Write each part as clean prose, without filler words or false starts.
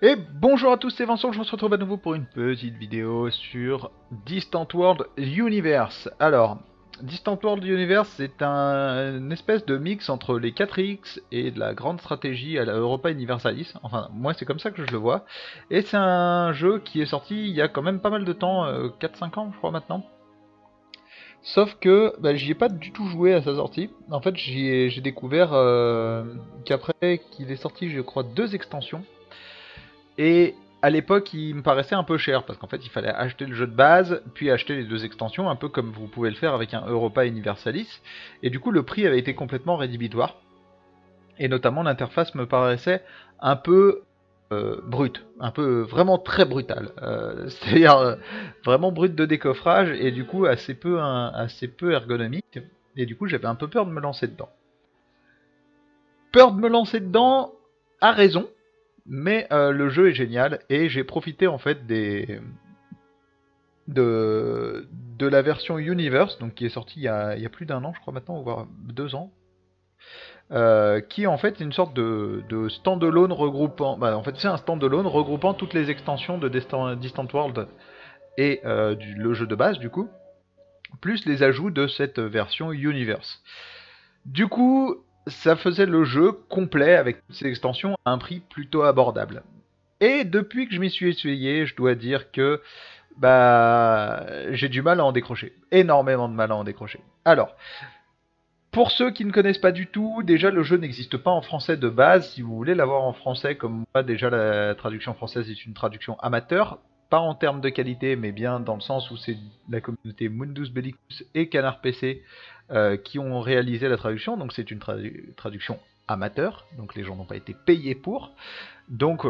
Et bonjour à tous, c'est Vincent, je vous retrouve à nouveau pour une petite vidéo sur Distant World Universe. Alors, Distant World Universe, c'est une espèce de mix entre les 4X et de la grande stratégie à la Europa Universalis. Enfin, moi c'est comme ça que je le vois. Et c'est un jeu qui est sorti il y a quand même pas mal de temps, 4-5 ans je crois maintenant. Sauf que bah, j'y ai pas du tout joué à sa sortie. En fait, j'ai découvert qu'après qu'il est sorti, je crois, 2 extensions. Et à l'époque, il me paraissait un peu cher parce qu'en fait, il fallait acheter le jeu de base, puis acheter les 2 extensions, un peu comme vous pouvez le faire avec un Europa Universalis. Et du coup, le prix avait été complètement rédhibitoire. Et notamment, l'interface me paraissait un peu brute, un peu vraiment très brutale. C'est-à-dire vraiment brute de décoffrage et du coup assez peu ergonomique. Et du coup, j'avais un peu peur de me lancer dedans. Peur de me lancer dedans, à raison, mais le jeu est génial et j'ai profité en fait de la version Universe, donc qui est sortie il y a plus d'1 an, je crois maintenant, voire 2 ans, qui est en fait une sorte de standalone regroupant. Bah, en fait, c'est un standalone regroupant toutes les extensions de Distant World et le jeu de base du coup, plus les ajouts de cette version Universe. Du coup, ça faisait le jeu complet avec toutes ces extensions à un prix plutôt abordable. Et depuis que je m'y suis essayé, je dois dire que j'ai du mal à en décrocher. Énormément de mal à en décrocher. Alors, pour ceux qui ne connaissent pas du tout, déjà le jeu n'existe pas en français de base. Si vous voulez l'avoir en français, comme moi, déjà la traduction française est une traduction amateur. Pas en termes de qualité, mais bien dans le sens où c'est la communauté Mundus Bellicus et Canard PC qui ont réalisé la traduction. Donc c'est une traduction amateur, donc les gens n'ont pas été payés pour. Donc,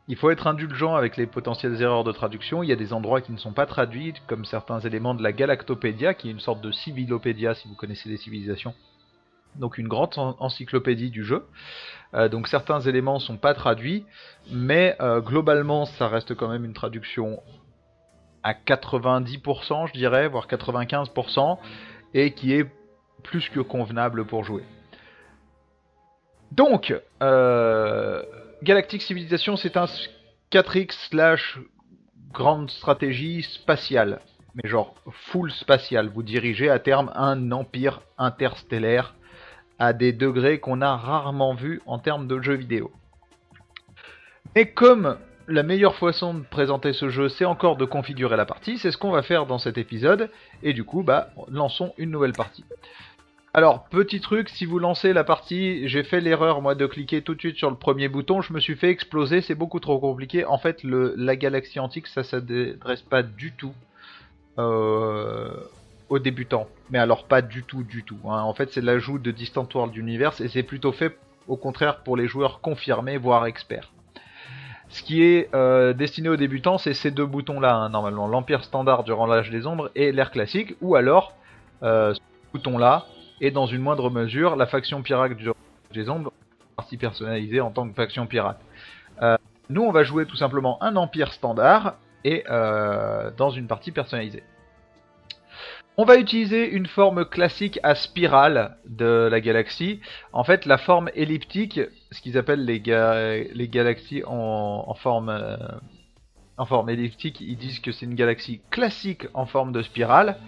il faut être indulgent avec les potentielles erreurs de traduction. Il y a des endroits qui ne sont pas traduits, comme certains éléments de la Galactopédia, qui est une sorte de civilopédia si vous connaissez les civilisations. Donc une grande encyclopédie du jeu. Donc certains éléments ne sont pas traduits, mais globalement ça reste quand même une traduction à 90%, je dirais, voire 95%, et qui est plus que convenable pour jouer. Donc, Galactic Civilization, c'est un 4X slash grande stratégie spatiale. Mais genre full spatial. Vous dirigez à terme un empire interstellaire à des degrés qu'on a rarement vus en termes de jeux vidéo. Et comme la meilleure façon de présenter ce jeu, c'est encore de configurer la partie, c'est ce qu'on va faire dans cet épisode. Et du coup, lançons une nouvelle partie. Alors, petit truc, si vous lancez la partie, j'ai fait l'erreur moi de cliquer tout de suite sur le premier bouton, je me suis fait exploser, c'est beaucoup trop compliqué. En fait, la galaxie antique, ça s'adresse pas du tout euh, aux débutants. Mais alors pas du tout, du tout. Hein. En fait, c'est l'ajout de Distant World Universe et c'est plutôt fait au contraire pour les joueurs confirmés, voire experts. Ce qui est destiné aux débutants, c'est ces 2 boutons-là, hein, normalement. L'Empire Standard durant l'âge des ombres et l'ère classique, ou alors ce bouton-là, et dans une moindre mesure, la faction pirate durant l'âge des ombres, partie personnalisée en tant que faction pirate. Nous, on va jouer tout simplement un Empire Standard, et dans une partie personnalisée. On va utiliser une forme classique à spirale de la galaxie. En fait, la forme elliptique, ce qu'ils appellent les galaxies en forme elliptique, ils disent que c'est une galaxie classique en forme de spirale,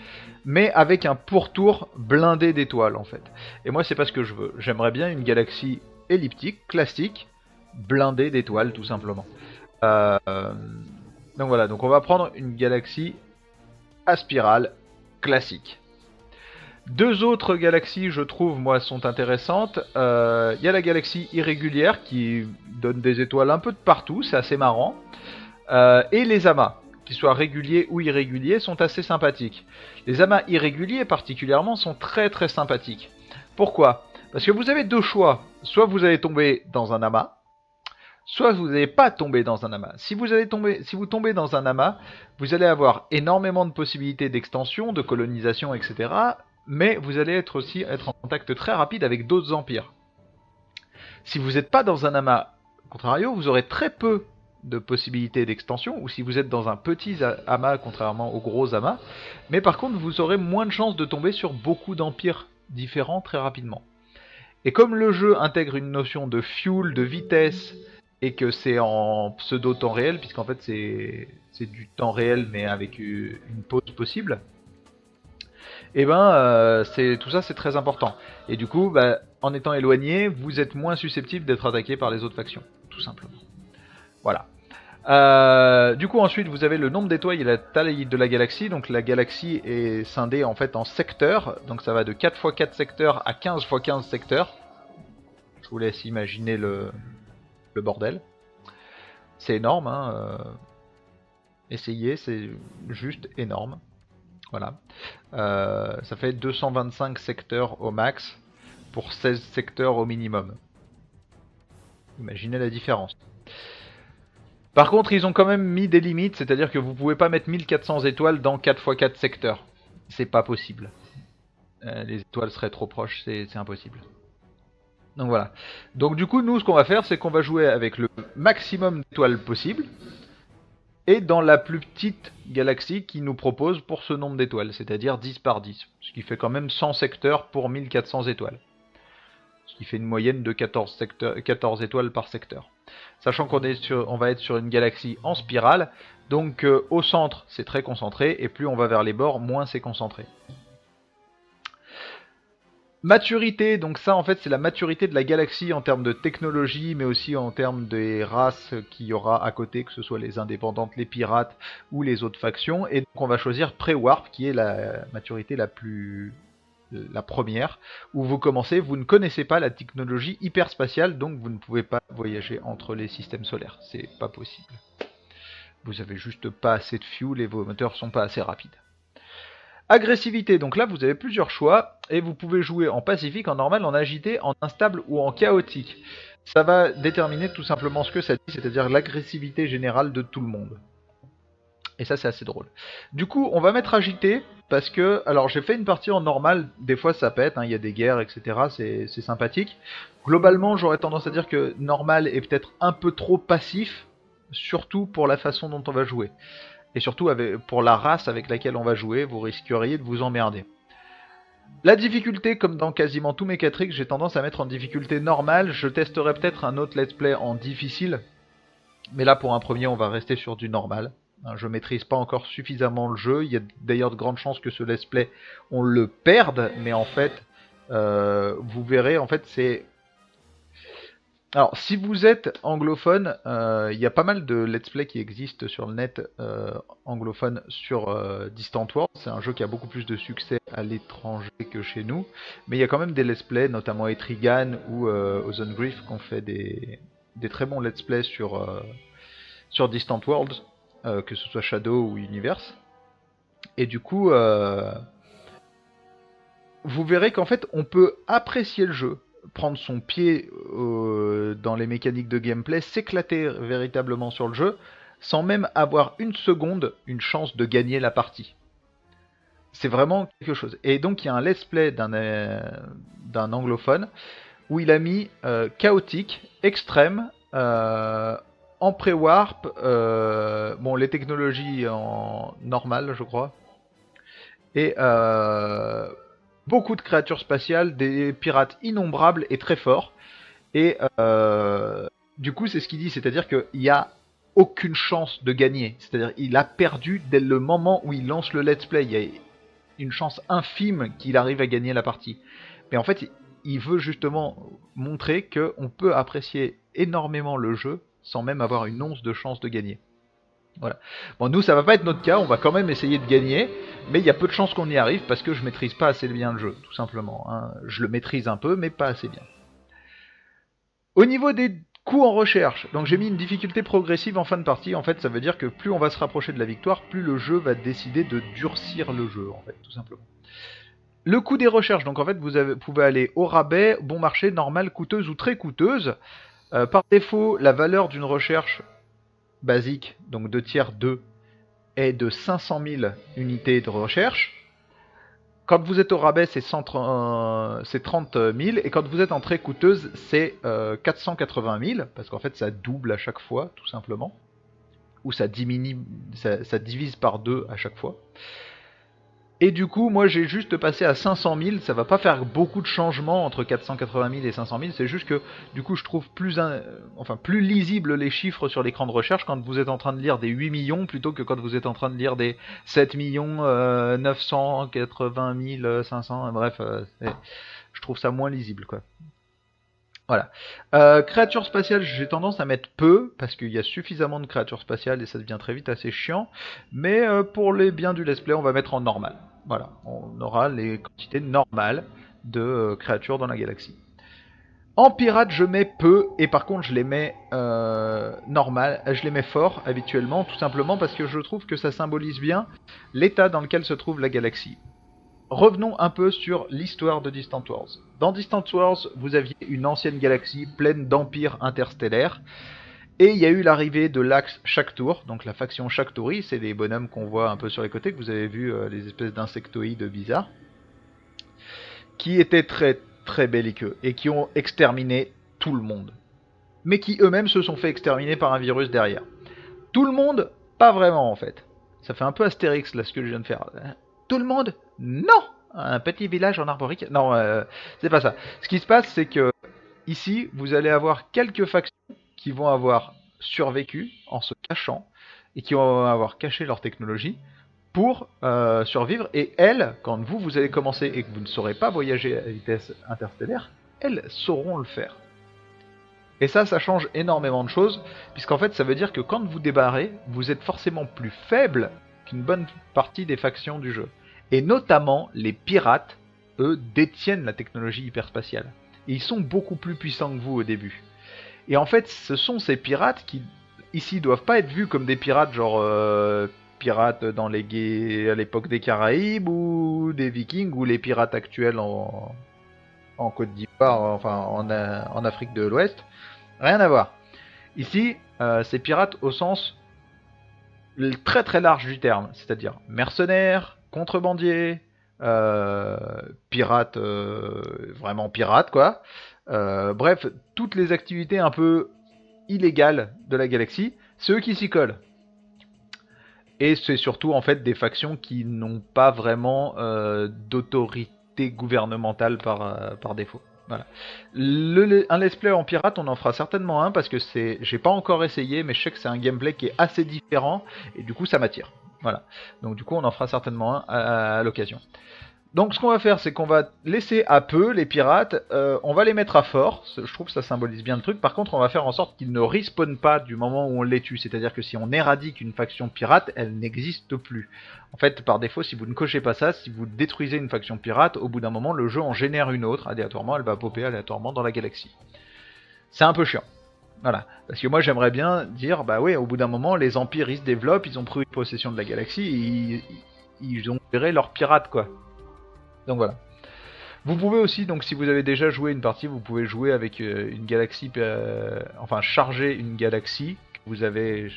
mais avec un pourtour blindé d'étoiles en fait. Et moi, c'est pas ce que je veux. J'aimerais bien une galaxie elliptique, classique, blindée d'étoiles tout simplement. Euh, donc voilà, donc on va prendre une galaxie à spirale classique. 2 autres galaxies, je trouve, moi, sont intéressantes. Il y a la galaxie irrégulière qui donne des étoiles un peu de partout, c'est assez marrant. Et les amas, qu'ils soient réguliers ou irréguliers, sont assez sympathiques. Les amas irréguliers, particulièrement, sont très très sympathiques. Pourquoi? Parce que vous avez 2 choix. Soit vous allez tomber dans un amas, soit vous n'allez pas tomber dans un amas. Si vous tombez dans un amas, vous allez avoir énormément de possibilités d'extension, de colonisation, etc. Mais vous allez aussi être en contact très rapide avec d'autres empires. Si vous n'êtes pas dans un amas, contrario, vous aurez très peu de possibilités d'extension, ou si vous êtes dans un petit amas, contrairement aux gros amas, mais par contre vous aurez moins de chances de tomber sur beaucoup d'empires différents très rapidement. Et comme le jeu intègre une notion de fuel, de vitesse, et que c'est en pseudo temps réel, puisqu'en fait c'est du temps réel mais avec une pause possible, et ben tout ça c'est très important. Et du coup, bah, en étant éloigné, vous êtes moins susceptible d'être attaqué par les autres factions, tout simplement. Voilà. Du coup, ensuite, vous avez le nombre d'étoiles et la taille de la galaxie. Donc, la galaxie est scindée en fait en secteurs. Donc, ça va de 4 x 4 secteurs à 15 x 15 secteurs. Je vous laisse imaginer le bordel. C'est énorme, hein. Essayez, c'est juste énorme. Voilà. Ça fait 225 secteurs au max pour 16 secteurs au minimum. Imaginez la différence. Par contre, ils ont quand même mis des limites, c'est-à-dire que vous pouvez pas mettre 1400 étoiles dans 4 x 4 secteurs. C'est pas possible. Les étoiles seraient trop proches, c'est impossible. Donc voilà. Donc du coup, nous, ce qu'on va faire, c'est qu'on va jouer avec le maximum d'étoiles possible et dans la plus petite galaxie qui nous propose pour ce nombre d'étoiles, c'est-à-dire 10 par 10. Ce qui fait quand même 100 secteurs pour 1400 étoiles. Ce qui fait une moyenne de 14 étoiles par secteur. Sachant qu'on va être sur une galaxie en spirale, donc au centre c'est très concentré, et plus on va vers les bords, moins c'est concentré. Maturité, donc ça en fait c'est la maturité de la galaxie en termes de technologie, mais aussi en termes des races qu'il y aura à côté, que ce soit les indépendantes, les pirates ou les autres factions, et donc on va choisir pré-warp qui est la maturité la première, où vous commencez, vous ne connaissez pas la technologie hyperspatiale, donc vous ne pouvez pas voyager entre les systèmes solaires, c'est pas possible. Vous avez juste pas assez de fuel et vos moteurs sont pas assez rapides. Agressivité, donc là vous avez plusieurs choix, et vous pouvez jouer en pacifique, en normal, en agité, en instable ou en chaotique. Ça va déterminer tout simplement ce que ça dit, c'est-à-dire l'agressivité générale de tout le monde. Et ça c'est assez drôle. Du coup on va mettre agité, parce que, alors j'ai fait une partie en normal, des fois ça pète, hein, y a des guerres, etc. C'est sympathique. Globalement j'aurais tendance à dire que normal est peut-être un peu trop passif, surtout pour la façon dont on va jouer. Et surtout pour la race avec laquelle on va jouer, vous risqueriez de vous emmerder. La difficulté, comme dans quasiment tous mes 4X, j'ai tendance à mettre en difficulté normale. Je testerai peut-être un autre let's play en difficile, mais là pour un premier on va rester sur du normal. Je maîtrise pas encore suffisamment le jeu, il y a d'ailleurs de grandes chances que ce let's play on le perde, mais en fait vous verrez, en fait c'est... Alors si vous êtes anglophone, il y a pas mal de let's play qui existent sur le net anglophone sur Distant World. C'est un jeu qui a beaucoup plus de succès à l'étranger que chez nous, mais il y a quand même des let's play, notamment Etrigan ou Ozone Grief, qui ont fait des très bons let's play sur Distant Worlds, que ce soit Shadow ou Universe. Et du coup, vous verrez qu'en fait, on peut apprécier le jeu, prendre son pied dans les mécaniques de gameplay, s'éclater véritablement sur le jeu, sans même avoir une seconde une chance de gagner la partie. C'est vraiment quelque chose. Et donc il y a un let's play d'un anglophone où il a mis chaotique, extrême, en pré-warp, bon les technologies en normal je crois, et beaucoup de créatures spatiales, des pirates innombrables et très forts. Et du coup c'est ce qu'il dit, c'est-à-dire qu'il n'y a aucune chance de gagner. C'est-à-dire il a perdu dès le moment où il lance le let's play. Il y a une chance infime qu'il arrive à gagner la partie. Mais en fait il veut justement montrer qu'on peut apprécier énormément le jeu sans même avoir une once de chance de gagner. Voilà. Bon, nous, ça va pas être notre cas, on va quand même essayer de gagner, mais il y a peu de chances qu'on y arrive parce que je maîtrise pas assez bien le jeu, tout simplement. Hein. Je le maîtrise un peu, mais pas assez bien. Au niveau des coups en recherche, donc j'ai mis une difficulté progressive en fin de partie. En fait, ça veut dire que plus on va se rapprocher de la victoire, plus le jeu va décider de durcir le jeu, en fait, tout simplement. Le coût des recherches, donc en fait, vous pouvez aller au rabais, bon marché, normale, coûteuse ou très coûteuse. Par défaut, la valeur d'une recherche basique, donc de tiers 2, est de 500 000 unités de recherche. Quand vous êtes au rabais, c'est 30 000, et quand vous êtes en très coûteuse, c'est 480 000, parce qu'en fait ça double à chaque fois, tout simplement. Ou ça diminue, ça divise par 2 à chaque fois. Et du coup, moi j'ai juste passé à 500 000, ça va pas faire beaucoup de changements entre 480 000 et 500 000, c'est juste que du coup je trouve plus lisible les chiffres sur l'écran de recherche quand vous êtes en train de lire des 8 millions plutôt que quand vous êtes en train de lire des 7 millions 980 500, bref, je trouve ça moins lisible quoi. Voilà. Créatures spatiales, j'ai tendance à mettre peu, parce qu'il y a suffisamment de créatures spatiales et ça devient très vite assez chiant. Mais pour les biens du let's play, on va mettre en normal. Voilà, on aura les quantités normales de créatures dans la galaxie. En pirate, je mets peu, et par contre, je les mets normal, je les mets fort habituellement, tout simplement parce que je trouve que ça symbolise bien l'état dans lequel se trouve la galaxie. Revenons un peu sur l'histoire de Distant Wars. Dans Distant Wars, vous aviez une ancienne galaxie pleine d'empires interstellaires, et il y a eu l'arrivée de l'Axe Shakhtur, donc la faction Shakhtori, c'est des bonhommes qu'on voit un peu sur les côtés, que vous avez vu, les espèces d'insectoïdes bizarres, qui étaient très très belliqueux, et qui ont exterminé tout le monde. Mais qui eux-mêmes se sont fait exterminer par un virus derrière. Tout le monde, pas vraiment en fait. Ça fait un peu Astérix là ce que je viens de faire. Tout le monde, non. Un petit village en arborique, non, c'est pas ça. Ce qui se passe, c'est que ici, vous allez avoir quelques factions qui vont avoir survécu en se cachant et qui vont avoir caché leur technologie pour survivre. Et elles, quand vous allez commencer et que vous ne saurez pas voyager à vitesse interstellaire, elles sauront le faire. Et ça change énormément de choses, puisqu'en fait, ça veut dire que quand vous débarrez, vous êtes forcément plus faible qu'une bonne partie des factions du jeu. Et notamment, les pirates, eux, détiennent la technologie hyperspatiale. Et ils sont beaucoup plus puissants que vous au début. Et en fait, ce sont ces pirates qui, ici, doivent pas être vus comme des pirates genre pirates dans à l'époque des Caraïbes, ou des Vikings, ou les pirates actuels en Côte d'Ivoire, enfin en Afrique de l'Ouest. Rien à voir. Ici, c'est pirates au sens très très large du terme, c'est-à-dire mercenaires, contrebandiers, pirates, vraiment pirates quoi. Bref, toutes les activités un peu illégales de la galaxie, c'est eux qui s'y collent. Et c'est surtout en fait des factions qui n'ont pas vraiment d'autorité gouvernementale par défaut. Voilà. Un let's play en pirate, on en fera certainement un parce que j'ai pas encore essayé, mais je sais que c'est un gameplay qui est assez différent et du coup ça m'attire. Voilà. Donc du coup on en fera certainement un à l'occasion. Donc ce qu'on va faire, c'est qu'on va laisser à peu les pirates, on va les mettre à fort, je trouve que ça symbolise bien le truc. Par contre, on va faire en sorte qu'ils ne respawnent pas du moment où on les tue, c'est-à-dire que si on éradique une faction pirate, elle n'existe plus. En fait, par défaut, si vous ne cochez pas ça, si vous détruisez une faction pirate, au bout d'un moment, le jeu en génère une autre, aléatoirement, elle va popper aléatoirement dans la galaxie. C'est un peu chiant. Voilà, parce que moi j'aimerais bien dire, bah oui, au bout d'un moment, les empires ils se développent, ils ont pris possession de la galaxie, et ils ont géré leurs pirates quoi. Donc voilà. Vous pouvez aussi, donc si vous avez déjà joué une partie, vous pouvez jouer avec une galaxie, enfin charger une galaxie que vous avez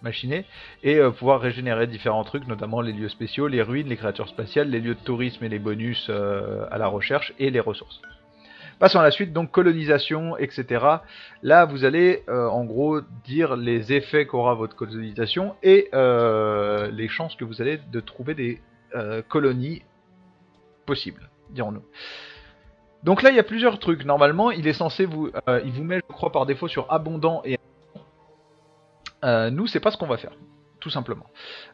machinée et pouvoir régénérer différents trucs, notamment les lieux spéciaux, les ruines, les créatures spatiales, les lieux de tourisme et les bonus à la recherche et les ressources. Passons à la suite, donc colonisation, etc. Là, vous allez en gros dire les effets qu'aura votre colonisation et les chances que vous allez de trouver des colonies possible, dirons-nous. Donc là, il y a plusieurs trucs. Normalement, il est censé il vous met, je crois, par défaut sur abondant et nous, c'est pas ce qu'on va faire, tout simplement.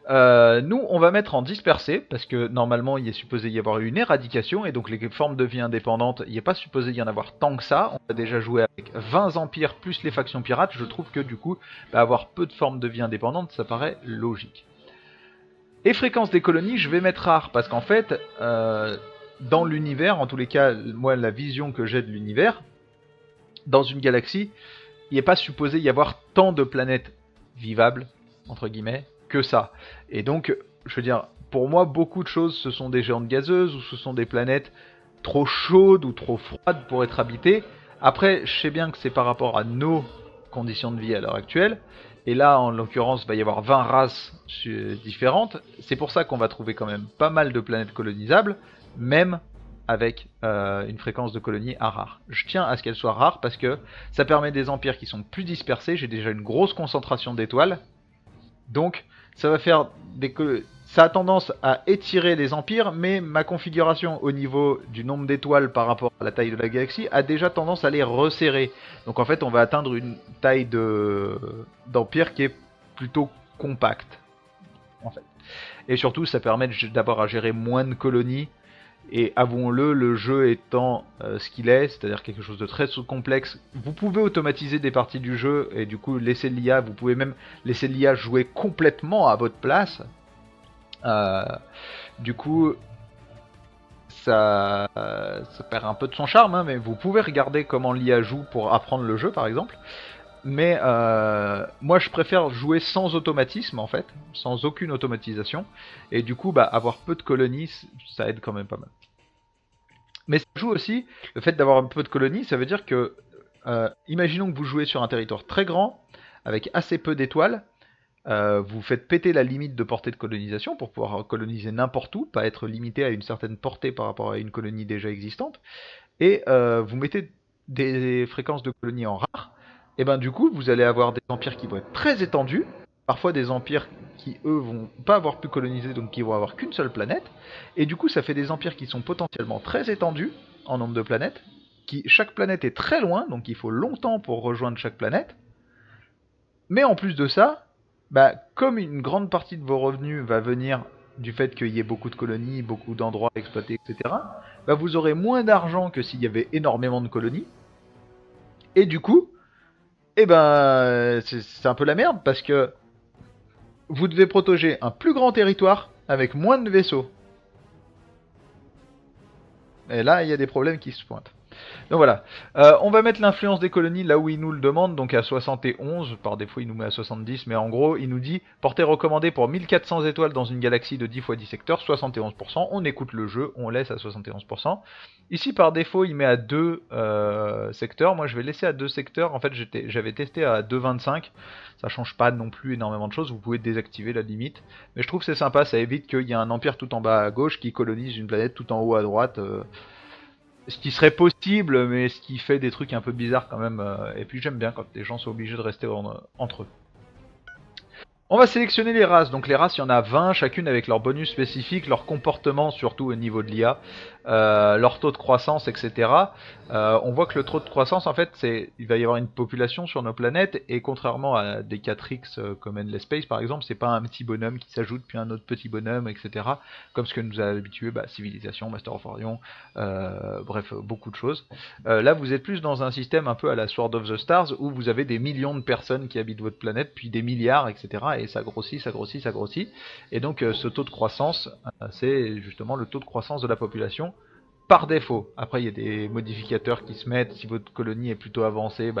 Nous, on va mettre en dispersé parce que normalement, il est supposé y avoir une éradication et donc les formes de vie indépendantes, il n'est pas supposé y en avoir tant que ça. On a déjà joué avec 20 empires plus les factions pirates. Je trouve que du coup, avoir peu de formes de vie indépendantes, ça paraît logique. Et fréquence des colonies, je vais mettre rare, parce qu'en fait, dans l'univers, en tous les cas, moi, la vision que j'ai de l'univers, dans une galaxie, il n'est pas supposé y avoir tant de planètes vivables, entre guillemets, que ça. Et donc, je veux dire, pour moi, beaucoup de choses, ce sont des géantes gazeuses, ou ce sont des planètes trop chaudes ou trop froides pour être habitées. Après, je sais bien que c'est par rapport à nos conditions de vie à l'heure actuelle, et là, en l'occurrence, il va y avoir 20 races différentes. C'est pour ça qu'on va trouver quand même pas mal de planètes colonisables, même avec une fréquence de colonie à rare. Je tiens à ce qu'elle soit rare parce que ça permet des empires qui sont plus dispersés. J'ai déjà une grosse concentration d'étoiles. Donc, ça va faire ça a tendance à étirer les empires, mais ma configuration au niveau du nombre d'étoiles par rapport à la taille de la galaxie a déjà tendance à les resserrer. Donc en fait, on va atteindre une taille d'empire qui est plutôt compacte, en fait. Et surtout, ça permet d'abord à gérer moins de colonies. Et avouons-le, le jeu étant ce qu'il est, c'est-à-dire quelque chose de très complexe, vous pouvez automatiser des parties du jeu et du coup laisser l'IA, vous pouvez même laisser l'IA jouer complètement à votre place. Du coup, ça perd un peu de son charme, hein, mais vous pouvez regarder comment l'IA joue pour apprendre le jeu par exemple. Mais moi je préfère jouer sans automatisme en fait, sans aucune automatisation. Et du coup avoir peu de colonies, ça aide quand même pas mal. Mais ça joue aussi, le fait d'avoir un peu de colonies, ça veut dire que, imaginons que vous jouez sur un territoire très grand, avec assez peu d'étoiles, vous faites péter la limite de portée de colonisation pour pouvoir coloniser n'importe où, pas être limité à une certaine portée par rapport à une colonie déjà existante, et vous mettez des fréquences de colonies en rare, et ben du coup vous allez avoir des empires qui vont être très étendus, parfois des empires qui eux vont pas avoir pu coloniser, donc qui vont avoir qu'une seule planète, et du coup ça fait des empires qui sont potentiellement très étendus en nombre de planètes, chaque planète est très loin, donc il faut longtemps pour rejoindre chaque planète, mais en plus de ça, comme une grande partie de vos revenus va venir du fait qu'il y ait beaucoup de colonies, beaucoup d'endroits exploités, etc., vous aurez moins d'argent que s'il y avait énormément de colonies. Et du coup, c'est un peu la merde parce que vous devez protéger un plus grand territoire avec moins de vaisseaux. Et là, il y a des problèmes qui se pointent. Donc voilà, on va mettre l'influence des colonies là où il nous le demande, donc à 71, par défaut il nous met à 70, mais en gros il nous dit portée recommandée pour 1400 étoiles dans une galaxie de 10 x 10 secteurs, 71%, on écoute le jeu, on laisse à 71%. Ici par défaut il met à 2 secteurs, moi je vais laisser à 2 secteurs, en fait j'avais testé à 2,25, ça change pas non plus énormément de choses, vous pouvez désactiver la limite, mais je trouve que c'est sympa, ça évite qu'il y ait un empire tout en bas à gauche qui colonise une planète tout en haut à droite, ce qui serait possible, mais ce qui fait des trucs un peu bizarres quand même. Et puis j'aime bien quand les gens sont obligés de rester entre eux. On va sélectionner les races. Donc les races, il y en a 20, chacune avec leur bonus spécifique, leur comportement surtout au niveau de l'IA, leur taux de croissance, etc. On voit que le taux de croissance, en fait, il va y avoir une population sur nos planètes, et contrairement à des 4X comme Endless Space par exemple, c'est pas un petit bonhomme qui s'ajoute puis un autre petit bonhomme, etc. Comme ce que nous a habitué Civilisation, Master of Orion, bref, beaucoup de choses. Là, vous êtes plus dans un système un peu à la Sword of the Stars, où vous avez des millions de personnes qui habitent votre planète, puis des milliards, etc. Et ça grossit, ça grossit, ça grossit. Et donc ce taux de croissance, c'est justement le taux de croissance de la population par défaut. Après, il y a des modificateurs qui se mettent. Si votre colonie est plutôt avancée,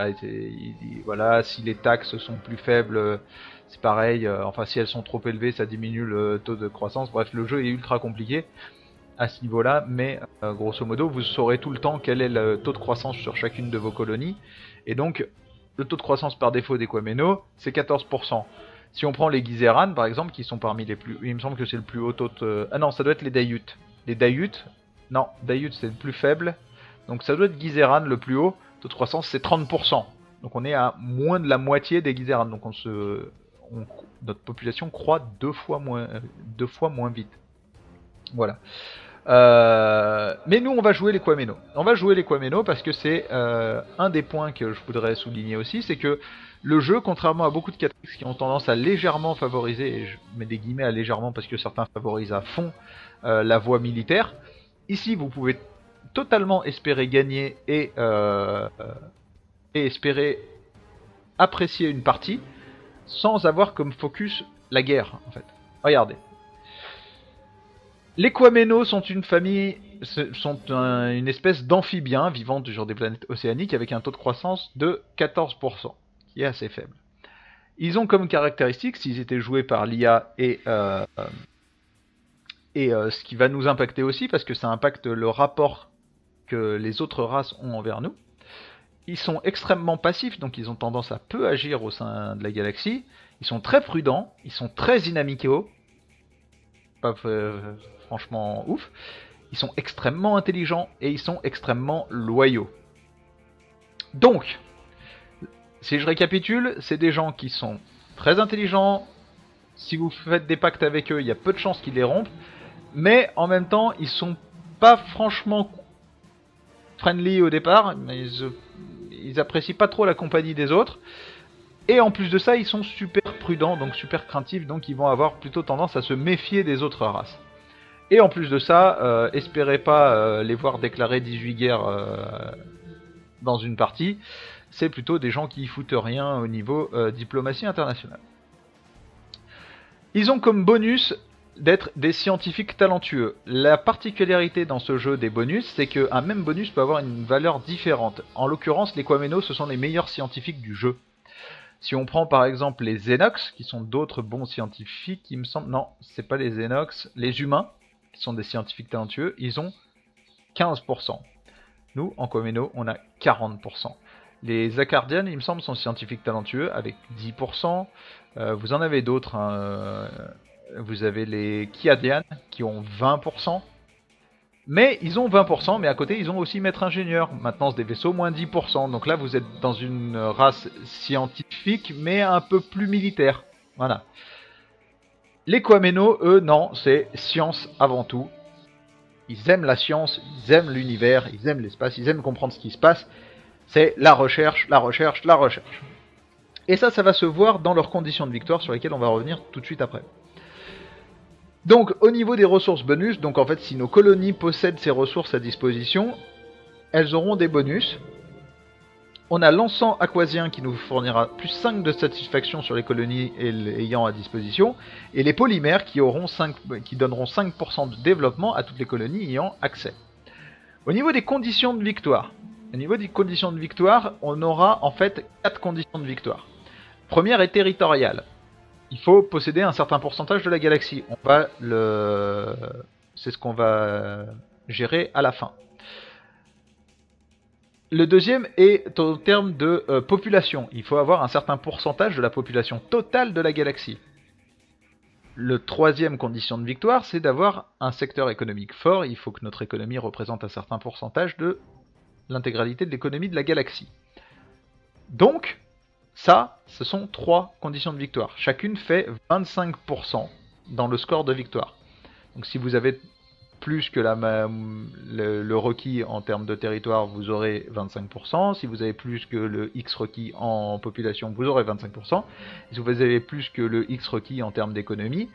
voilà, si les taxes sont plus faibles, c'est pareil. Enfin, si elles sont trop élevées, ça diminue le taux de croissance. Bref, le jeu est ultra compliqué à ce niveau-là, mais grosso modo, vous saurez tout le temps quel est le taux de croissance sur chacune de vos colonies. Et donc, le taux de croissance par défaut des Quameno, c'est 14%. Si on prend les Gizeran, par exemple, qui sont parmi les plus... Il me semble que c'est le plus haut taux de... Ah non, ça doit être les Daiut. Les Daiut... Non, Daiut c'est le plus faible. Donc ça doit être Gizeran le plus haut. Taux de croissance, c'est 30%. Donc on est à moins de la moitié des Gizeran. Donc notre population croît deux fois moins vite. Voilà. Mais nous on va jouer les Quameno. On va jouer les Quameno parce que c'est un des points que je voudrais souligner aussi, c'est que le jeu, contrairement à beaucoup de 4X qui ont tendance à légèrement favoriser, et je mets des guillemets à légèrement parce que certains favorisent à fond la voie militaire, ici vous pouvez totalement espérer gagner et espérer apprécier une partie sans avoir comme focus la guerre en fait. Regardez. Les Quameno sont une famille, une espèce d'amphibiens vivant sur des planètes océaniques avec un taux de croissance de 14%, qui est assez faible. Ils ont comme caractéristique, s'ils étaient joués par l'IA et ce qui va nous impacter aussi, parce que ça impacte le rapport que les autres races ont envers nous, ils sont extrêmement passifs, donc ils ont tendance à peu agir au sein de la galaxie, ils sont très prudents, ils sont très inamicaux, pas franchement ouf, ils sont extrêmement intelligents et ils sont extrêmement loyaux. Donc, si je récapitule, c'est des gens qui sont très intelligents, Si vous faites des pactes avec eux, il y a peu de chances qu'ils les rompent. Mais en même temps, ils sont pas franchement friendly au départ. Ils apprécient pas trop la compagnie des autres. Et en plus de ça, ils sont super prudents, donc super craintifs, donc ils vont avoir plutôt tendance à se méfier des autres races. Et en plus de ça, espérez pas les voir déclarer 18 guerres dans une partie. C'est plutôt des gens qui foutent rien au niveau diplomatie internationale. Ils ont comme bonus d'être des scientifiques talentueux. La particularité dans ce jeu des bonus, c'est qu'un même bonus peut avoir une valeur différente. En l'occurrence, les Quameno, ce sont les meilleurs scientifiques du jeu. Si on prend par exemple les Xenox, qui sont d'autres bons scientifiques, il me semble... Non, c'est pas les Xenox. Les humains, qui sont des scientifiques talentueux, ils ont 15%. Nous, en Quameno, on a 40%. Les Accardians, il me semble, sont scientifiques talentueux, avec 10%. Vous en avez d'autres, hein. Vous avez les Kiadian, qui ont 20%. Mais ils ont 20%, mais à côté ils ont aussi maître ingénieur, maintenance des vaisseaux, moins 10%. Donc là vous êtes dans une race scientifique, mais un peu plus militaire. Voilà. Les Quameno, eux, non, c'est science avant tout. Ils aiment la science, ils aiment l'univers, ils aiment l'espace, ils aiment comprendre ce qui se passe. C'est la recherche, la recherche, la recherche. Et ça va se voir dans leurs conditions de victoire, sur lesquelles on va revenir tout de suite après. Donc au niveau des ressources bonus, donc en fait si nos colonies possèdent ces ressources à disposition, elles auront des bonus. On a l'encens aquasien qui nous fournira plus 5 de satisfaction sur les colonies ayant à disposition, et les polymères qui donneront 5% de développement à toutes les colonies ayant accès. Au niveau des conditions de victoire, on aura en fait 4 conditions de victoire. Première est territoriale. Il faut posséder un certain pourcentage de la galaxie. C'est ce qu'on va gérer à la fin. Le deuxième est au terme de population. Il faut avoir un certain pourcentage de la population totale de la galaxie. Le troisième condition de victoire, c'est d'avoir un secteur économique fort. Il faut que notre économie représente un certain pourcentage de l'intégralité de l'économie de la galaxie. Donc, ça, ce sont 3 conditions de victoire. Chacune fait 25% dans le score de victoire. Donc si vous avez plus que le requis en termes de territoire, vous aurez 25%. Si vous avez plus que le X requis en population, vous aurez 25%. Et si vous avez plus que le X requis en termes d'économie,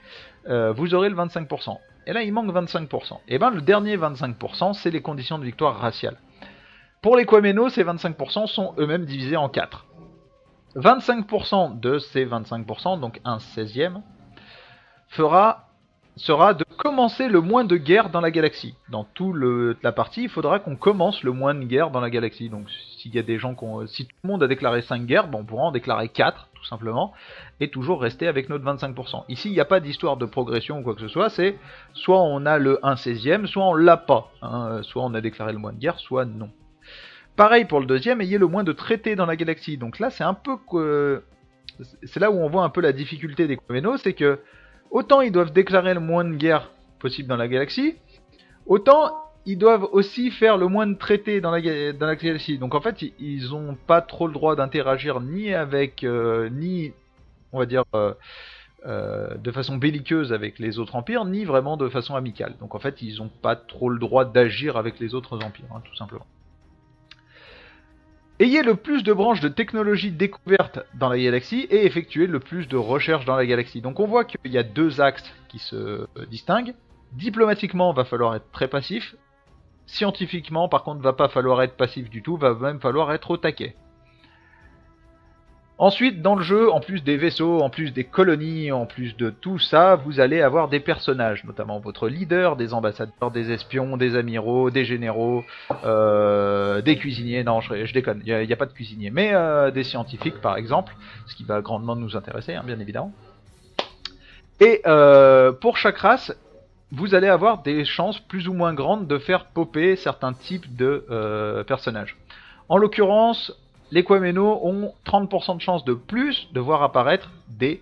vous aurez le 25%. Et là, il manque 25%. Et bien, le dernier 25%, c'est les conditions de victoire raciale. Pour les Quameno, ces 25% sont eux-mêmes divisés en 4. 25% de ces 25%, donc un 16e, sera de commencer le moins de guerres dans la galaxie. Dans toute la partie, il faudra qu'on commence le moins de guerres dans la galaxie. Donc s'il y a des gens si tout le monde a déclaré 5 guerres, on pourra en déclarer 4, tout simplement, et toujours rester avec notre 25%. Ici, il n'y a pas d'histoire de progression ou quoi que ce soit, c'est soit on a le 1/16e, soit on l'a pas. Hein, soit on a déclaré le moins de guerres, soit non. Pareil pour le deuxième, ayez le moins de traités dans la galaxie. Donc là, c'est un peu... c'est là où on voit un peu la difficulté des Quameno, c'est que autant ils doivent déclarer le moins de guerres possible dans la galaxie, autant ils doivent aussi faire le moins de traités dans la galaxie. Donc en fait, ils ont pas trop le droit d'interagir ni avec... ni, on va dire... de façon belliqueuse avec les autres empires, ni vraiment de façon amicale. Donc en fait, ils n'ont pas trop le droit d'agir avec les autres empires, hein, tout simplement. Ayez le plus de branches de technologie découvertes dans la galaxie et effectuez le plus de recherches dans la galaxie. Donc on voit qu'il y a 2 axes qui se distinguent. Diplomatiquement, il va falloir être très passif. Scientifiquement, par contre, il ne va pas falloir être passif du tout, il va même falloir être au taquet. Ensuite, dans le jeu, en plus des vaisseaux, en plus des colonies, en plus de tout ça, vous allez avoir des personnages, notamment votre leader, des ambassadeurs, des espions, des amiraux, des généraux, des cuisiniers, non je déconne, il n'y a pas de cuisiniers, mais des scientifiques par exemple, ce qui va grandement nous intéresser, hein, bien évidemment. Et pour chaque race, vous allez avoir des chances plus ou moins grandes de faire popper certains types de personnages. En l'occurrence, les Quameno ont 30% de chances de plus de voir apparaître des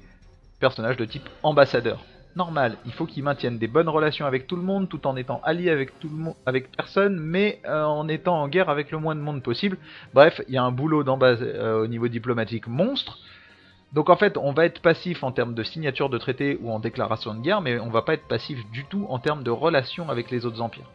personnages de type ambassadeur. Normal, il faut qu'ils maintiennent des bonnes relations avec tout le monde, tout en étant alliés avec tout le monde, avec personne, mais en étant en guerre avec le moins de monde possible. Bref, il y a un boulot au niveau diplomatique monstre. Donc en fait, on va être passif en termes de signature de traité ou en déclaration de guerre, mais on va pas être passif du tout en termes de relation avec les autres empires.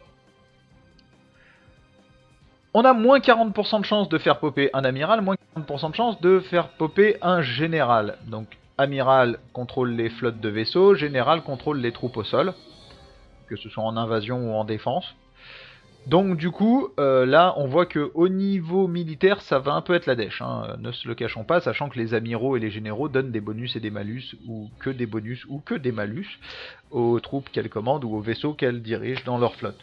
On a moins 40% de chance de faire popper un amiral, moins 40% de chance de faire popper un général. Donc amiral contrôle les flottes de vaisseaux, général contrôle les troupes au sol, que ce soit en invasion ou en défense. Donc du coup, là, on voit que au niveau militaire, ça va un peu être la dèche, hein, ne se le cachons pas, sachant que les amiraux et les généraux donnent des bonus et des malus, ou que des bonus ou que des malus, aux troupes qu'elles commandent ou aux vaisseaux qu'elles dirigent dans leur flotte.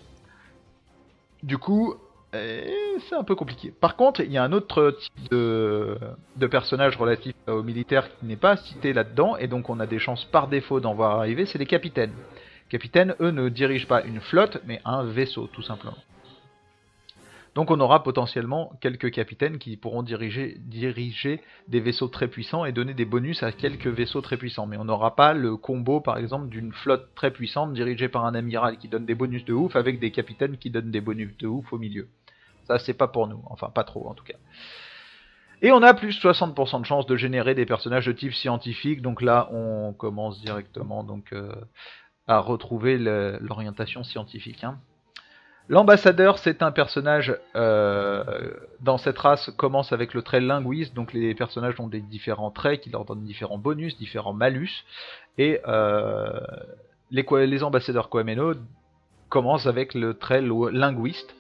Du coup, c'est un peu compliqué. Par contre, il y a un autre type de personnage relatif aux militaires qui n'est pas cité là-dedans, et donc on a des chances par défaut d'en voir arriver, c'est les capitaines. Les capitaines, eux, ne dirigent pas une flotte, mais un vaisseau, tout simplement. Donc on aura potentiellement quelques capitaines qui pourront diriger des vaisseaux très puissants et donner des bonus à quelques vaisseaux très puissants. Mais on n'aura pas le combo par exemple d'une flotte très puissante dirigée par un amiral qui donne des bonus de ouf avec des capitaines qui donnent des bonus de ouf au milieu. Ça c'est pas pour nous, enfin pas trop en tout cas. Et on a plus 60% de chance de générer des personnages de type scientifique, donc là on commence directement donc, à retrouver l'orientation scientifique. Hein. L'ambassadeur, c'est un personnage dans cette race commence avec le trait linguiste, donc les personnages ont des différents traits qui leur donnent différents bonus, différents malus, et les ambassadeurs Quameno commencent avec le trait linguiste,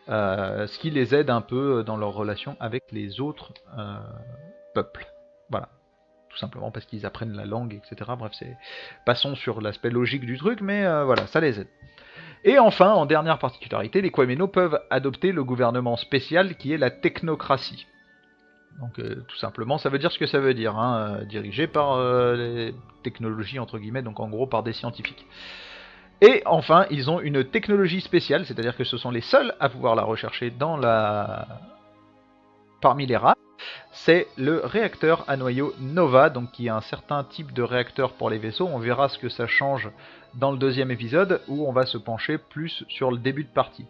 ce qui les aide un peu dans leur relation avec les autres peuples. Voilà. Tout simplement parce qu'ils apprennent la langue, etc. Bref, passons sur l'aspect logique du truc, mais voilà, ça les aide. Et enfin, en dernière particularité, les Quameno peuvent adopter le gouvernement spécial qui est la technocratie. Donc tout simplement, ça veut dire ce que ça veut dire, hein, dirigé par les technologies entre guillemets, donc en gros par des scientifiques. Et enfin, ils ont une technologie spéciale, c'est-à-dire que ce sont les seuls à pouvoir la rechercher parmi les races. C'est le réacteur à noyau Nova, donc qui est un certain type de réacteur pour les vaisseaux. On verra ce que ça change dans le deuxième épisode, où on va se pencher plus sur le début de partie.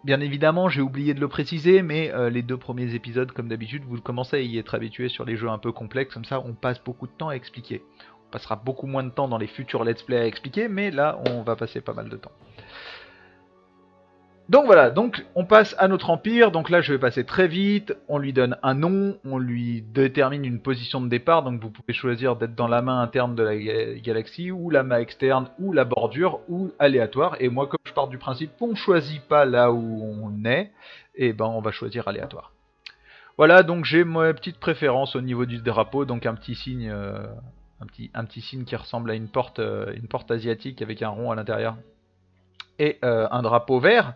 Bien évidemment, j'ai oublié de le préciser, mais les 2 premiers épisodes, comme d'habitude, vous commencez à y être habitué sur les jeux un peu complexes, comme ça on passe beaucoup de temps à expliquer. On passera beaucoup moins de temps dans les futurs let's play à expliquer, mais là on va passer pas mal de temps. Donc voilà, donc on passe à notre empire, donc là je vais passer très vite, on lui donne un nom, on lui détermine une position de départ, donc vous pouvez choisir d'être dans la main interne de la galaxie, ou la main externe, ou la bordure, ou aléatoire, et moi comme je pars du principe qu'on choisit pas là où on est, et ben on va choisir aléatoire. Voilà, donc j'ai ma petite préférence au niveau du drapeau, donc un petit signe, un petit signe qui ressemble à une porte asiatique avec un rond à l'intérieur. Et un drapeau vert.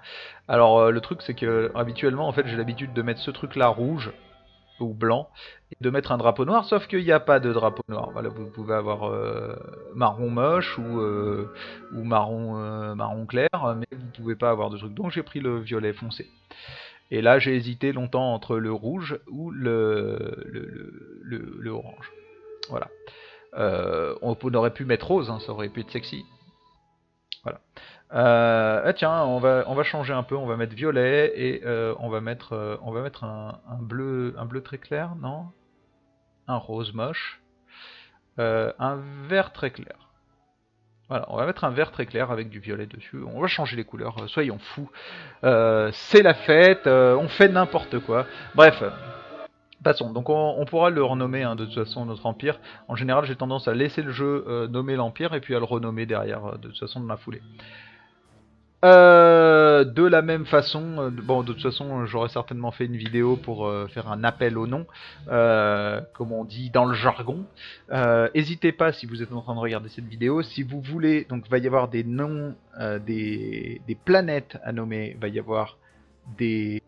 Alors le truc c'est que habituellement en fait j'ai l'habitude de mettre ce truc là rouge ou blanc et de mettre un drapeau noir, sauf qu'il n'y a pas de drapeau noir. Voilà, vous pouvez avoir marron moche ou marron clair, mais vous pouvez pas avoir de truc. Donc j'ai pris le violet foncé. Et là j'ai hésité longtemps entre le rouge ou le orange. Voilà. On aurait pu mettre rose, hein, ça aurait pu être sexy. Voilà. Tiens, on va changer un peu, on va mettre violet et on va mettre un bleu très clair, non? Un rose moche, un vert très clair. Voilà, on va mettre un vert très clair avec du violet dessus. On va changer les couleurs, soyons fous. C'est la fête, on fait n'importe quoi. Bref. Passons, donc on pourra le renommer hein, de toute façon notre empire. En général j'ai tendance à laisser le jeu nommer l'empire et puis à le renommer derrière de toute façon de la foulée. De la même façon, bon de toute façon j'aurais certainement fait une vidéo pour faire un appel au nom, comme on dit dans le jargon. N'hésitez pas si vous êtes en train de regarder cette vidéo, si vous voulez, donc il va y avoir des noms, des planètes à nommer, il va y avoir des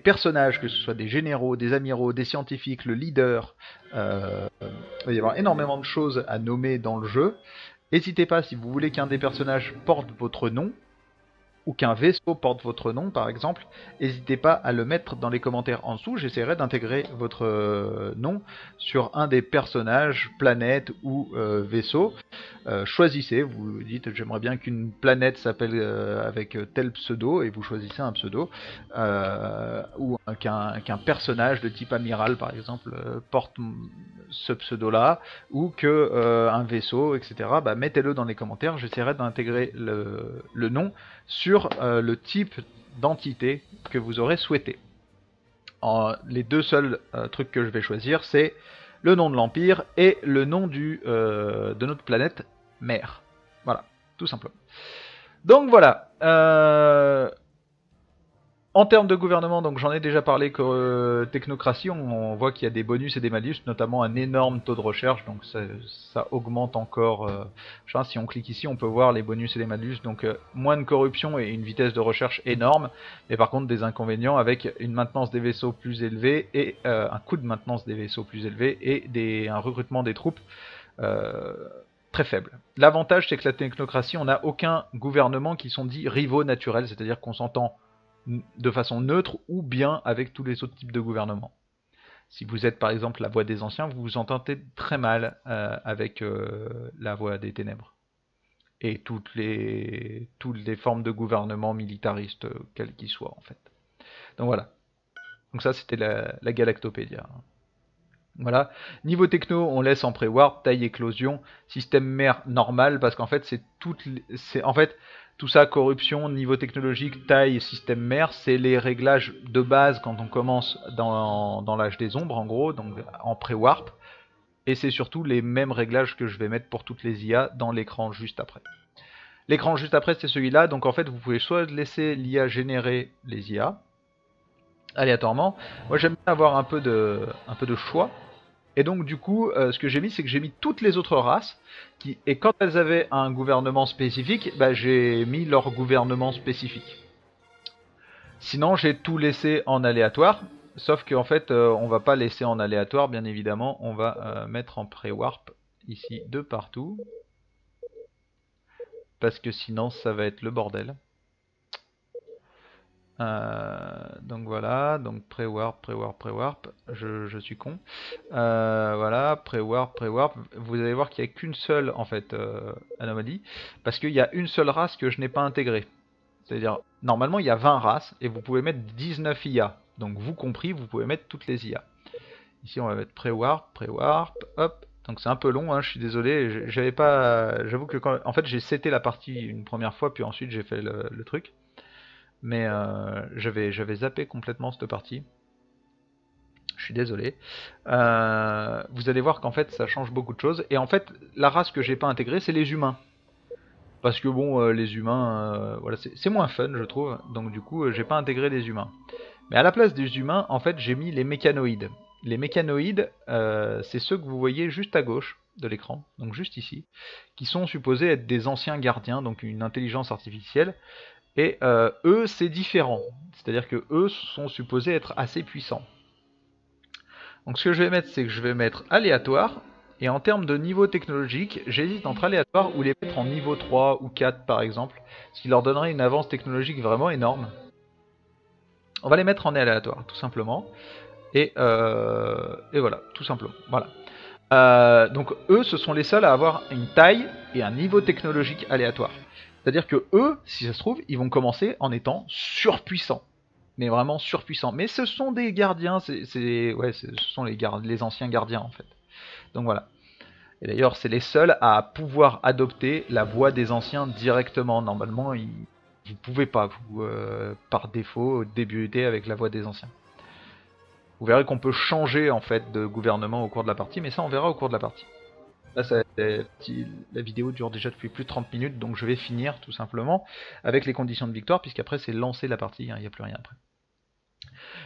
personnages, que ce soit des généraux, des amiraux, des scientifiques, le leader, il va y avoir énormément de choses à nommer dans le jeu. N'hésitez pas, si vous voulez qu'un des personnages porte votre nom, ou qu'un vaisseau porte votre nom par exemple, n'hésitez pas à le mettre dans les commentaires en dessous, j'essaierai d'intégrer votre nom sur un des personnages, planètes ou vaisseaux. Choisissez, vous dites j'aimerais bien qu'une planète s'appelle avec tel pseudo et vous choisissez un pseudo, ou qu'un personnage de type amiral par exemple porte ce pseudo là, ou que un vaisseau, etc. Bah, mettez-le dans les commentaires, j'essaierai d'intégrer le nom sur le type d'entité que vous aurez souhaité. Les deux seuls trucs que je vais choisir, c'est le nom de l'Empire et le nom de notre planète mère. Voilà, tout simplement. Donc voilà. En termes de gouvernement, donc j'en ai déjà parlé que technocratie, on voit qu'il y a des bonus et des malus, notamment un énorme taux de recherche, donc ça augmente encore. Si on clique ici, on peut voir les bonus et les malus, donc moins de corruption et une vitesse de recherche énorme, mais par contre des inconvénients avec une maintenance des vaisseaux plus élevée et un coût de maintenance des vaisseaux plus élevé et un recrutement des troupes très faible. L'avantage, c'est que la technocratie, on n'a aucun gouvernement qui sont dits rivaux naturels, c'est-à-dire qu'on s'entend de façon neutre ou bien avec tous les autres types de gouvernements. Si vous êtes par exemple la voix des anciens, vous vous entendez très mal avec la voix des ténèbres. Et toutes les formes de gouvernement militaristes, quels qu'ils soient en fait. Donc voilà. Donc ça c'était la Galactopédia. Voilà. Niveau techno, on laisse en pré-warp, taille éclosion, système mère normal, parce qu'en fait tout ça, corruption, niveau technologique, taille, système mère, c'est les réglages de base quand on commence dans l'âge des ombres, en gros, donc en pré-warp. Et c'est surtout les mêmes réglages que je vais mettre pour toutes les IA dans l'écran juste après. L'écran juste après, c'est celui-là, donc en fait, vous pouvez soit laisser l'IA générer les IA, aléatoirement. Moi, j'aime bien avoir un peu de choix. Et donc du coup, ce que j'ai mis, c'est que j'ai mis toutes les autres races, et quand elles avaient un gouvernement spécifique, bah, j'ai mis leur gouvernement spécifique. Sinon, j'ai tout laissé en aléatoire, sauf qu'en fait, on va pas laisser en aléatoire, bien évidemment, on va mettre en pré-warp, ici, de partout, parce que sinon, ça va être le bordel. Donc voilà, donc pré-warp, je suis con. Voilà, pré-warp, vous allez voir qu'il n'y a qu'une seule en fait anomalie, parce qu'il y a une seule race que je n'ai pas intégrée. C'est-à-dire, normalement il y a 20 races, et vous pouvez mettre 19 IA. Donc vous compris, vous pouvez mettre toutes les IA. Ici on va mettre pré-warp, hop. Donc c'est un peu long, hein, je suis désolé, j'avais pas. J'avoue que en fait j'ai seté la partie une première fois, puis ensuite j'ai fait le truc. Mais j'avais zappé complètement cette partie. Je suis désolé. Vous allez voir qu'en fait ça change beaucoup de choses. Et en fait la race que j'ai pas intégrée, c'est les humains. Parce que bon, les humains, voilà, c'est moins fun je trouve. Donc du coup j'ai pas intégré les humains. Mais à la place des humains, en fait j'ai mis les mécanoïdes. Les mécanoïdes, c'est ceux que vous voyez juste à gauche de l'écran, donc juste ici, qui sont supposés être des anciens gardiens, donc une intelligence artificielle. Et eux, c'est différent. C'est-à-dire que eux sont supposés être assez puissants. Donc ce que je vais mettre, c'est que je vais mettre aléatoire. Et en termes de niveau technologique, j'hésite entre aléatoire ou les mettre en niveau 3 ou 4 par exemple. Ce qui leur donnerait une avance technologique vraiment énorme. On va les mettre en aléatoire, tout simplement. Et voilà, tout simplement. Voilà. Donc eux, ce sont les seuls à avoir une taille et un niveau technologique aléatoire. C'est-à-dire que eux, si ça se trouve, ils vont commencer en étant surpuissants. Mais vraiment surpuissants. Mais ce sont des gardiens, ce sont les anciens gardiens en fait. Donc voilà. Et d'ailleurs, c'est les seuls à pouvoir adopter la voix des anciens directement. Normalement, vous pouvez pas, par défaut, débuter avec la voix des anciens. Vous verrez qu'on peut changer en fait de gouvernement au cours de la partie, mais ça on verra au cours de la partie. Là, la vidéo dure déjà depuis plus de 30 minutes, donc je vais finir tout simplement avec les conditions de victoire, puisqu'après c'est lancer la partie, il n'y a plus rien après.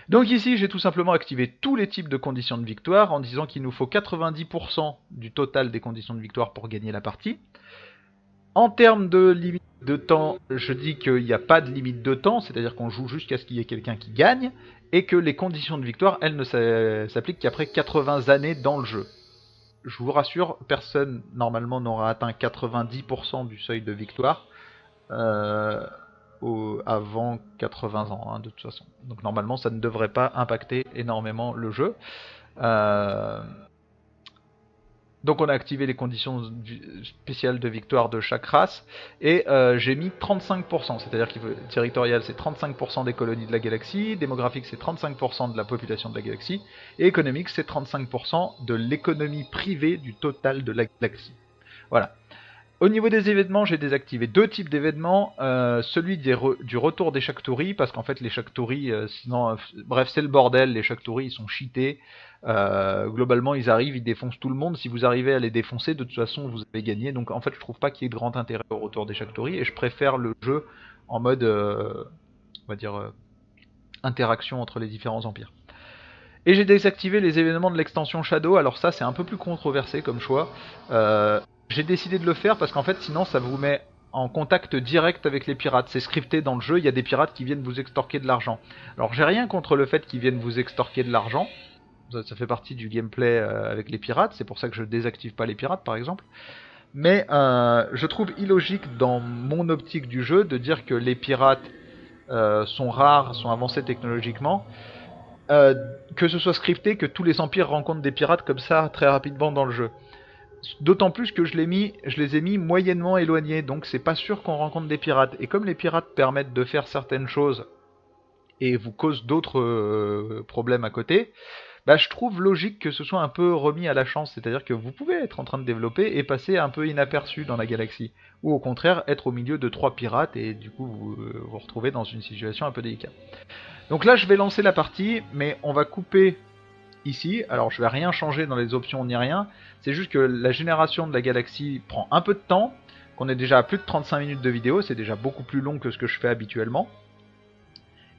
Donc ici, j'ai tout simplement activé tous les types de conditions de victoire, en disant qu'il nous faut 90% du total des conditions de victoire pour gagner la partie. En termes de limite de temps, je dis qu'il n'y a pas de limite de temps, c'est-à-dire qu'on joue jusqu'à ce qu'il y ait quelqu'un qui gagne, et que les conditions de victoire, elles ne s'appliquent qu'après 80 années dans le jeu. Je vous rassure, personne normalement n'aura atteint 90% du seuil de victoire. avant 80 ans, hein, de toute façon. Donc normalement, ça ne devrait pas impacter énormément le jeu. Donc on a activé les conditions spéciales de victoire de chaque race, et j'ai mis 35%, c'est-à-dire que territorial c'est 35% des colonies de la galaxie, démographique c'est 35% de la population de la galaxie, et économique c'est 35% de l'économie privée du total de la galaxie. Voilà. Au niveau des événements, j'ai désactivé deux types d'événements. Celui du retour des Shaktori, parce qu'en fait les Shaktori, sinon, bref, c'est le bordel. Les Shaktori, ils sont cheatés. Globalement, ils arrivent, ils défoncent tout le monde. Si vous arrivez à les défoncer, de toute façon, vous avez gagné. Donc en fait, je trouve pas qu'il y ait de grand intérêt au retour des Shaktori, et je préfère le jeu en mode, on va dire, interaction entre les différents empires. Et j'ai désactivé les événements de l'extension Shadow. Alors ça, c'est un peu plus controversé comme choix. J'ai décidé de le faire parce qu'en fait, sinon, ça vous met en contact direct avec les pirates. C'est scripté dans le jeu, il y a des pirates qui viennent vous extorquer de l'argent. Alors j'ai rien contre le fait qu'ils viennent vous extorquer de l'argent. Ça fait partie du gameplay avec les pirates. C'est pour ça que je désactive pas les pirates, par exemple. Mais je trouve illogique dans mon optique du jeu de dire que les pirates sont rares, sont avancés technologiquement. Que ce soit scripté, que tous les empires rencontrent des pirates comme ça très rapidement dans le jeu. D'autant plus que je les ai mis moyennement éloignés, donc c'est pas sûr qu'on rencontre des pirates. Et comme les pirates permettent de faire certaines choses et vous causent d'autres problèmes à côté, bah je trouve logique que ce soit un peu remis à la chance, c'est-à-dire que vous pouvez être en train de développer et passer un peu inaperçu dans la galaxie, ou au contraire être au milieu de 3 pirates et du coup vous vous retrouvez dans une situation un peu délicate. Donc là je vais lancer la partie, mais on va couper ici. Alors je vais rien changer dans les options ni rien, c'est juste que la génération de la galaxie prend un peu de temps, qu'on est déjà à plus de 35 minutes de vidéo, c'est déjà beaucoup plus long que ce que je fais habituellement,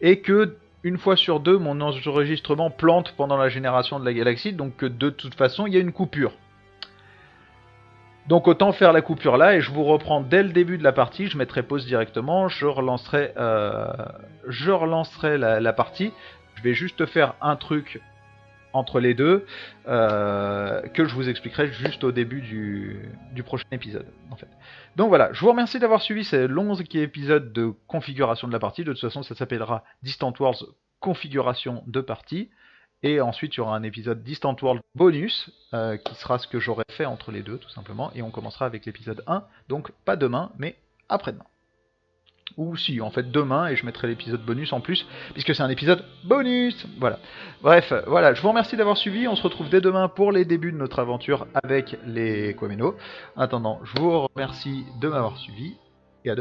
et que une fois sur deux mon enregistrement plante pendant la génération de la galaxie, donc que de toute façon il y a une coupure. Donc autant faire la coupure là, et je vous reprends dès le début de la partie, je mettrai pause directement, je relancerai la partie. Je vais juste faire un truc entre les deux que je vous expliquerai juste au début du prochain épisode, en fait. Donc voilà, je vous remercie d'avoir suivi ce long épisode de configuration de la partie. De toute façon, ça s'appellera Distant Worlds configuration de partie. Et ensuite, il y aura un épisode Distant World bonus, qui sera ce que j'aurai fait entre les deux, tout simplement. Et on commencera avec l'épisode 1, donc pas demain, mais après-demain. Ou si, en fait, demain, et je mettrai l'épisode bonus en plus, puisque c'est un épisode bonus. Voilà. Bref, voilà, je vous remercie d'avoir suivi. On se retrouve dès demain pour les débuts de notre aventure avec les Quameno. En attendant, je vous remercie de m'avoir suivi, et à demain.